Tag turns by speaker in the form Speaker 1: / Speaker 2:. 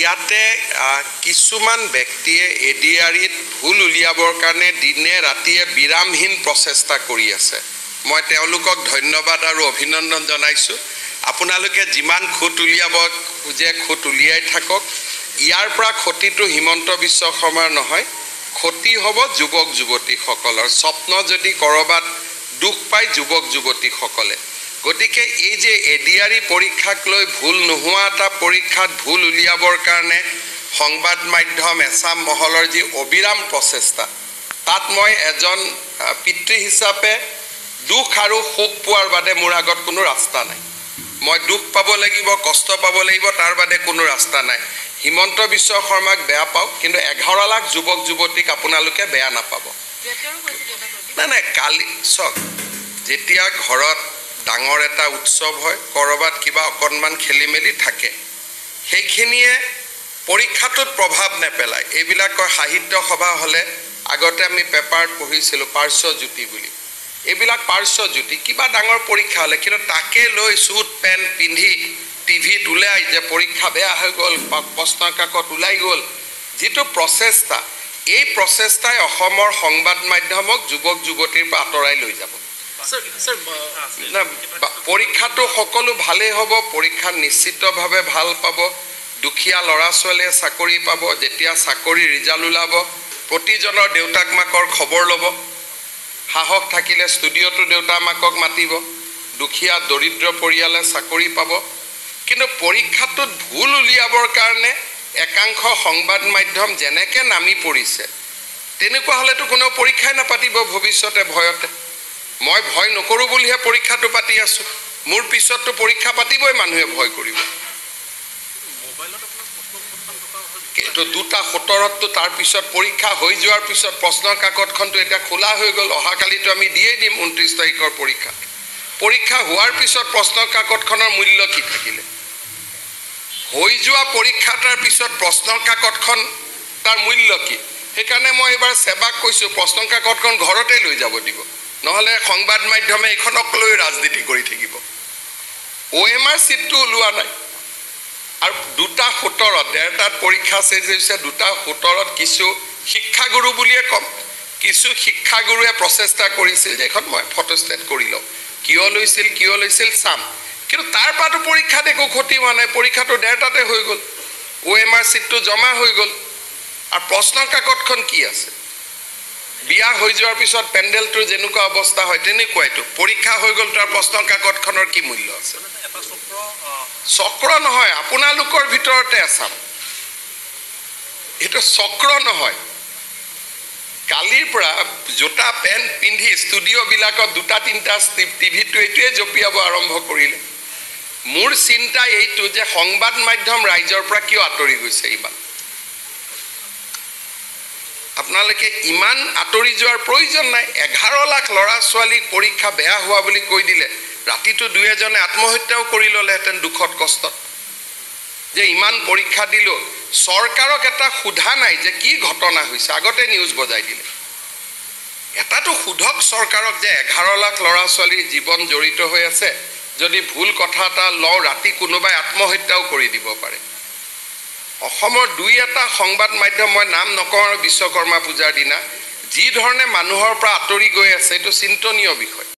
Speaker 1: ইয়াতে কিছুমান ব্যক্তিয়ে এডিআৰিত ভুল উলিয়াবৰ কাৰণে দিনে ৰাতিয়ে বিৰামহীন প্ৰচেষ্টা কৰি আছে। মই তেওঁলোকক ধন্যবাদ আৰু অভিনন্দন জনাইছোঁ। আপোনালোকে যিমান খুঁত উলিয়াব খোজে খুঁত উলিয়াই থাকক। ইয়াৰ পৰা ক্ষতিটো হিমন্ত বিশ্ব শৰ্মাৰ নহয়, ক্ষতি হ'ব যুৱক যুৱতীসকলৰ। স্বপ্ন যদি ক'ৰবাত দুখ পায় যুৱক যুৱতীসকলে। গতিকে এই যে এডিআৰি পৰীক্ষাক লৈ ভুল নোহোৱা এটা পৰীক্ষাত ভুল উলিয়াবৰ কাৰণে সংবাদ মাধ্যম এছাম মহলৰ যি অবিৰাম প্ৰচেষ্টা, তাত মই এজন পিতৃ হিচাপে দুখ আৰু শোক পোৱাৰ বাদে মোৰ আগত কোনো ৰাস্তা নাই। মই দুখ পাব লাগিব, কষ্ট পাব লাগিব, তাৰ বাদে কোনো ৰাস্তা নাই। হিমন্ত বিশ্ব শৰ্মাক বেয়া পাওক, কিন্তু 11 লাখ যুৱক যুৱতীক আপোনালোকে বেয়া নাপাব। নাই কালি চাওক, যেতিয়া ঘৰত ডাঙৰ এটা উৎসৱ হয়, ক'ৰবাত কিবা অকণমান খেলি মেলি থাকে, সেইখিনিয়ে পৰীক্ষাটোত প্ৰভাৱ নেপেলায়। এইবিলাকৰ সাহিত্য সভা হ'লে আগতে আমি পেপাৰত পঢ়িছিলোঁ পাৰ্শ্বজ্যোতি বুলি। এইবিলাক পাৰ্শ্বজ্যোতি, কিবা ডাঙৰ পৰীক্ষা হ'লে, কিন্তু তাকে লৈ চুট পেণ্ট পিন্ধি টিভিত ওলাই যে পৰীক্ষা বেয়া হৈ গ'ল, প্ৰশ্ন কাকত ওলাই গ'ল, যিটো প্ৰচেষ্টা, এই প্ৰচেষ্টাই অসমৰ সংবাদ মাধ্যমক যুৱক যুৱতীৰ পৰা আঁতৰাই লৈ যাব। পৰীক্ষাটো সকলো ভালেই হ'ব, পৰীক্ষা নিশ্চিতভাৱে ভাল পাব। দুখীয়া ল'ৰা ছোৱালীয়ে চাকৰি পাব। যেতিয়া চাকৰি ৰিজাল্ট ওলাব, প্ৰতিজনৰ দেউতাক মাকৰ খবৰ ল'ব। সাহস থাকিলে ষ্টুডিঅ'টো দেউতাক মাকক মাতিব। দুখীয়া দৰিদ্ৰ পৰিয়ালে চাকৰি পাব। কিন্তু পৰীক্ষাটোত ভুল উলিয়াবৰ কাৰণে একাংশ সংবাদ মাধ্যম যেনেকৈ নামি পৰিছে, তেনেকুৱা হ'লেতো কোনেও পৰীক্ষাই নাপাতিব ভৱিষ্যতে ভয়তে। মই ভয় নকৰোঁ বুলিহে পৰীক্ষাটো পাতি আছোঁ। মোৰ পিছততো পৰীক্ষা পাতিবই মানুহে ভয় কৰিব। কিন্তু 2:17 তাৰ পিছত পৰীক্ষা হৈ যোৱাৰ পিছত প্ৰশ্নৰ কাকতখনটো এতিয়া খোলা হৈ গ'ল। অহাকালিতো আমি দিয়েই দিম 29 তাৰিখৰ পৰীক্ষা। পৰীক্ষা হোৱাৰ পিছত প্ৰশ্নৰ কাকতখনৰ মূল্য কি থাকিলে? হৈ যোৱা পৰীক্ষা তাৰ পিছত প্ৰশ্নৰ কাকতখন তাৰ মূল্য কি? সেইকাৰণে মই এইবাৰ সেৱাক কৈছোঁ, প্ৰশ্নৰ কাকতখন ঘৰতে লৈ যাব দিব। নহ'লে সংবাদ মাধ্যমে এইখনক লৈ ৰাজনীতি কৰি থাকিব। OMR চিটটো ওলোৱা নাই। আৰু 2:17 ডেৰটাত পৰীক্ষা চেজ হৈছে। 2:17 কিছু শিক্ষাগুৰু বুলিয়ে ক'ম, কিছু শিক্ষাগুৰুৱে প্ৰচেষ্টা কৰিছিল যে এখন মই ফটোষ্টেট কৰি লওঁ। কিয় লৈছিল চাম। কিন্তু তাৰ পৰাতো পৰীক্ষাত একো ক্ষতি হোৱা নাই। পৰীক্ষাটো 1:30টাতে হৈ গ'ল। OMR চিটটো জমা হৈ গ'ল। আৰু প্ৰশ্নৰ কাকতখন কি আছে? বিয়া হৈ যোৱাৰ পিছত পেণ্ডেলটোৰ যেনেকুৱা অৱস্থা হয় তেনেকুৱাইতো। পৰীক্ষা হৈ গ'ল, তাৰ প্ৰশ্নৰ কাকতখনৰ কি মূল্য আছে? চক্ৰ নহয়, আপোনালোকৰ ভিতৰতে আছাম। এইটো চক্ৰ নহয়। কালিৰ পৰা জোতা পেণ্ট পিন্ধি ষ্টুডিঅ'বিলাকত 2-3টা টিভিটো এইটোৱে জঁপিয়াব আৰম্ভ কৰিলে। মোৰ চিন্তা এইটো যে সংবাদ মাধ্যম ৰাইজৰ পৰা কিয় আঁতৰি গৈছে ইমান? আপোনালোকে ইমান আঁতৰি যোৱাৰ প্ৰয়োজন নাই। 11 লাখ ল'ৰা ছোৱালীক পৰীক্ষা বেয়া হোৱা বুলি কৈ দিলে, ৰাতিটো 2-এজনে আত্মহত্যাও কৰি ল'লেহেঁতেন দুখত কষ্টত। যে ইমান পৰীক্ষা দিলোঁ, চৰকাৰক এটা সোধা নাই যে কি ঘটনা হৈছে। আগতে নিউজ বজাই দিলে। এটাতো সোধক চৰকাৰক যে 11 লাখ ল'ৰা ছোৱালীৰ জীৱন জড়িত হৈ আছে। যদি ভুল কথা এটা লওঁ, ৰাতি কোনোবাই আত্মহত্যাও কৰি দিব পাৰে। অসমৰ 2-এটা সংবাদ মাধ্যম, মই নাম নকওঁ আৰু বিশ্বকৰ্মা পূজাৰ দিনা যি ধৰণে মানুহৰ পৰা আঁতৰি গৈ আছে, এইটো চিন্তনীয় বিষয়।